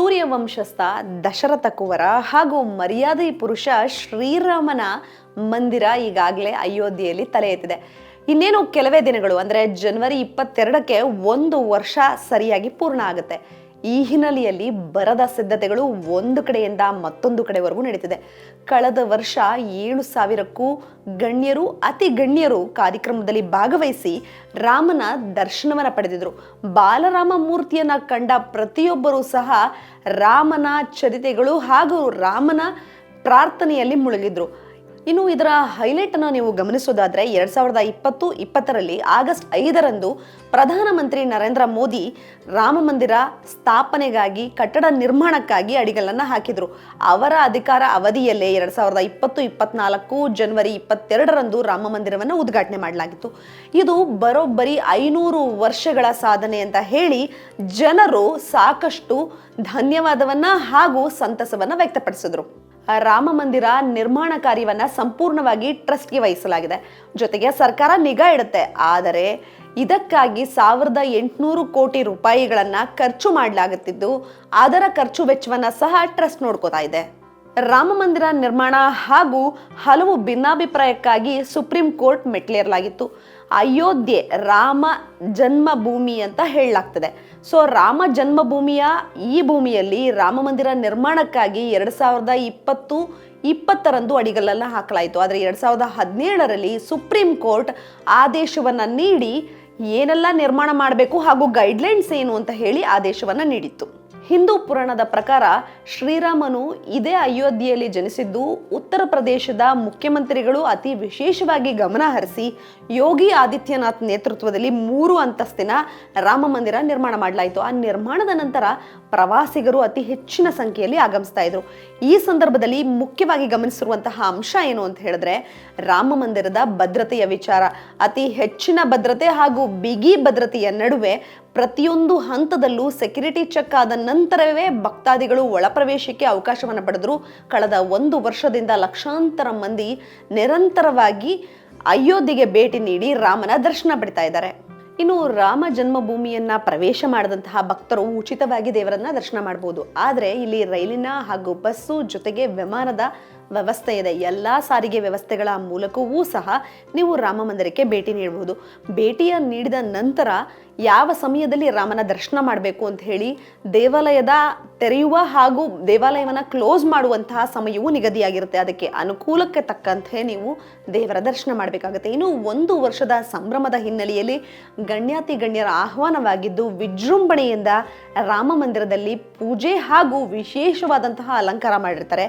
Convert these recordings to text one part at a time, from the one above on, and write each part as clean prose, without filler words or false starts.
ಸೂರ್ಯವಂಶಸ್ಥ ದಶರಥ ಕುವರ ಹಾಗೂ ಮರ್ಯಾದೆ ಪುರುಷ ಶ್ರೀರಾಮನ ಮಂದಿರ ಈಗಾಗಲೇ ಅಯೋಧ್ಯೆಯಲ್ಲಿ ತಲೆ ಎತ್ತಿದೆ. ಇನ್ನೇನು ಕೆಲವೇ ದಿನಗಳು ಅಂದರೆ ಜನವರಿ 22ಕ್ಕೆ 1 ವರ್ಷ ಸರಿಯಾಗಿ ಪೂರ್ಣ ಆಗುತ್ತೆ. ಈ ಹಿನ್ನೆಲೆಯಲ್ಲಿ ಬರದ ಸಿದ್ಧತೆಗಳು ಒಂದು ಕಡೆಯಿಂದ ಮತ್ತೊಂದು ಕಡೆವರೆಗೂ ನಡೀತಿದೆ. ಕಳೆದ ವರ್ಷ 7,000ಕ್ಕೂ ಗಣ್ಯರು ಅತಿ ಗಣ್ಯರು ಕಾರ್ಯಕ್ರಮದಲ್ಲಿ ಭಾಗವಹಿಸಿ ರಾಮನ ದರ್ಶನವನ್ನ ಪಡೆದಿದ್ರು. ಬಾಲರಾಮ ಮೂರ್ತಿಯನ್ನ ಕಂಡ ಪ್ರತಿಯೊಬ್ಬರೂ ಸಹ ರಾಮನ ಚರಿತೆಗಳು ಹಾಗೂ ರಾಮನ ಪ್ರಾರ್ಥನೆಯಲ್ಲಿ ಮುಳುಗಿದ್ರು. ಇನ್ನು ಇದರ ಹೈಲೈಟ್ ಅನ್ನು ನೀವು ಗಮನಿಸೋದಾದ್ರೆ 2020-20ರಲ್ಲಿ ಆಗಸ್ಟ್ 5ರಂದು ಪ್ರಧಾನಮಂತ್ರಿ ನರೇಂದ್ರ ಮೋದಿ ರಾಮ ಮಂದಿರ ಸ್ಥಾಪನೆಗಾಗಿ ಕಟ್ಟಡ ನಿರ್ಮಾಣಕ್ಕಾಗಿ ಅಡಿಗಲನ್ನ ಹಾಕಿದ್ರು. ಅವರ ಅಧಿಕಾರ ಅವಧಿಯಲ್ಲೇ 2020-24 ಜನವರಿ 22ರಂದು ರಾಮ ಮಂದಿರವನ್ನು ಉದ್ಘಾಟನೆ ಮಾಡಲಾಗಿತ್ತು. ಇದು ಬರೋಬ್ಬರಿ 500 ವರ್ಷಗಳ ಸಾಧನೆ ಅಂತ ಹೇಳಿ ಜನರು ಸಾಕಷ್ಟು ಧನ್ಯವಾದವನ್ನ ಹಾಗೂ ಸಂತಸವನ್ನ ವ್ಯಕ್ತಪಡಿಸಿದ್ರು. ರಾಮ ಮಂದಿರ ನಿರ್ಮಾಣ ಕಾರ್ಯವನ್ನ ಸಂಪೂರ್ಣವಾಗಿ ಟ್ರಸ್ಟ್ಗೆ ವಹಿಸಲಾಗಿದೆ. ಜೊತೆಗೆ ಸರ್ಕಾರ ನಿಗಾ ಇಡುತ್ತೆ. ಆದರೆ ಇದಕ್ಕಾಗಿ 1,800 ಕೋಟಿ ರೂಪಾಯಿಗಳನ್ನ ಖರ್ಚು ಮಾಡಲಾಗುತ್ತಿದ್ದು ಅದರ ಖರ್ಚು ವೆಚ್ಚವನ್ನ ಸಹ ಟ್ರಸ್ಟ್ ನೋಡ್ಕೋತಾ ಇದೆ. ರಾಮ ಮಂದಿರ ನಿರ್ಮಾಣ ಹಾಗೂ ಹಲವು ಭಿನ್ನಾಭಿಪ್ರಾಯಕ್ಕಾಗಿ ಸುಪ್ರೀಂ ಕೋರ್ಟ್ ಮೆಟ್ಲೇರಲಾಗಿತ್ತು. ಅಯೋಧ್ಯೆ ರಾಮ ಜನ್ಮಭೂಮಿ ಅಂತ ಹೇಳಲಾಗ್ತದೆ. ಸೊ ರಾಮ ಜನ್ಮಭೂಮಿಯ ಈ ಭೂಮಿಯಲ್ಲಿ ರಾಮ ಮಂದಿರ ನಿರ್ಮಾಣಕ್ಕಾಗಿ 2020-20ರಂದು ಅಡಿಗಲನ್ನ ಹಾಕಲಾಯಿತು. ಆದರೆ 2017ರಲ್ಲಿ ಸುಪ್ರೀಂ ಕೋರ್ಟ್ ಆದೇಶವನ್ನ ನೀಡಿ ಏನೆಲ್ಲ ನಿರ್ಮಾಣ ಮಾಡಬೇಕು ಹಾಗೂ ಗೈಡ್ಲೈನ್ಸ್ ಏನು ಅಂತ ಹೇಳಿ ಆದೇಶವನ್ನ ನೀಡಿತ್ತು. ಹಿಂದೂ ಪುರಾಣದ ಪ್ರಕಾರ ಶ್ರೀರಾಮನು ಇದೇ ಅಯೋಧ್ಯೆಯಲ್ಲಿ ಜನಿಸಿದ್ದು ಉತ್ತರ ಪ್ರದೇಶದ ಮುಖ್ಯಮಂತ್ರಿಗಳು ಅತಿ ವಿಶೇಷವಾಗಿ ಗಮನ ಹರಿಸಿ ಯೋಗಿ ಆದಿತ್ಯನಾಥ್ ನೇತೃತ್ವದಲ್ಲಿ 3 ಅಂತಸ್ತಿನ ರಾಮ ಮಂದಿರ ನಿರ್ಮಾಣ ಮಾಡಲಾಯಿತು. ಆ ನಿರ್ಮಾಣದ ನಂತರ ಪ್ರವಾಸಿಗರು ಅತಿ ಹೆಚ್ಚಿನ ಸಂಖ್ಯೆಯಲ್ಲಿ ಆಗಮಿಸ್ತಾ ಇದ್ರು. ಈ ಸಂದರ್ಭದಲ್ಲಿ ಮುಖ್ಯವಾಗಿ ಗಮನಿಸಿರುವಂತಹ ಅಂಶ ಏನು ಅಂತ ಹೇಳಿದ್ರೆ ರಾಮ ಮಂದಿರದ ಭದ್ರತೆಯ ವಿಚಾರ. ಅತಿ ಹೆಚ್ಚಿನ ಭದ್ರತೆ ಹಾಗೂ ಬಿಗಿ ಭದ್ರತೆಯ ನಡುವೆ ಪ್ರತಿಯೊಂದು ಹಂತದಲ್ಲೂ ಸೆಕ್ಯೂರಿಟಿ ಚೆಕ್ ಆದ ನಂತರವೇ ಭಕ್ತಾದಿಗಳು ಒಳಪ್ರವೇಶಕ್ಕೆ ಅವಕಾಶವನ್ನು ಪಡೆದರು. ಕಳೆದ 1 ವರ್ಷದಿಂದ ಲಕ್ಷಾಂತರ ಮಂದಿ ನಿರಂತರವಾಗಿ ಅಯೋಧ್ಯೆಗೆ ಭೇಟಿ ನೀಡಿ ರಾಮನ ದರ್ಶನ ಪಡಿತಾ ಇದ್ದಾರೆ. ಇನ್ನು ರಾಮ ಜನ್ಮಭೂಮಿಯನ್ನ ಪ್ರವೇಶ ಮಾಡಿದಂತಹ ಭಕ್ತರು ಉಚಿತವಾಗಿ ದೇವರನ್ನ ದರ್ಶನ ಮಾಡಬಹುದು. ಆದರೆ ಇಲ್ಲಿ ರೈಲಿನ ಹಾಗೂ ಬಸ್ಸು ಜೊತೆಗೆ ವಿಮಾನದ ವ್ಯವಸ್ಥೆ ಇದೆ. ಎಲ್ಲ ಸಾರಿಗೆ ವ್ಯವಸ್ಥೆಗಳ ಮೂಲಕವೂ ಸಹ ನೀವು ರಾಮ ಮಂದಿರಕ್ಕೆ ಭೇಟಿ ನೀಡಬಹುದು. ಭೇಟಿಯ ನೀಡಿದ ನಂತರ ಯಾವ ಸಮಯದಲ್ಲಿ ರಾಮನ ದರ್ಶನ ಮಾಡಬೇಕು ಅಂತ ಹೇಳಿ ದೇವಾಲಯದ ತೆರೆಯುವ ಹಾಗೂ ದೇವಾಲಯವನ್ನು ಕ್ಲೋಸ್ ಮಾಡುವಂತಹ ಸಮಯವೂ ನಿಗದಿಯಾಗಿರುತ್ತೆ. ಅದಕ್ಕೆ ಅನುಕೂಲಕ್ಕೆ ತಕ್ಕಂತೆ ನೀವು ದೇವರ ದರ್ಶನ ಮಾಡಬೇಕಾಗುತ್ತೆ. ಇನ್ನು 1 ವರ್ಷದ ಸಂಭ್ರಮದ ಹಿನ್ನೆಲೆಯಲ್ಲಿ ಗಣ್ಯಾತಿ ಗಣ್ಯರ ಆಹ್ವಾನವಾಗಿದ್ದು ವಿಜೃಂಭಣೆಯಿಂದ ರಾಮ ಮಂದಿರದಲ್ಲಿ ಪೂಜೆ ಹಾಗೂ ವಿಶೇಷವಾದಂತಹ ಅಲಂಕಾರ ಮಾಡಿರ್ತಾರೆ.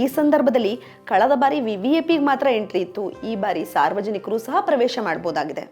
ಈ ಸಂದರ್ಭದಲ್ಲಿ ಕಳೆದ ಬಾರಿ VVIP ಮಾತ್ರ ಎಂಟ್ರಿ ಇತ್ತು. ಈ ಬಾರಿ ಸಾರ್ವಜನಿಕರು ಸಹ ಪ್ರವೇಶ ಮಾಡಬಹುದಾಗಿದೆ.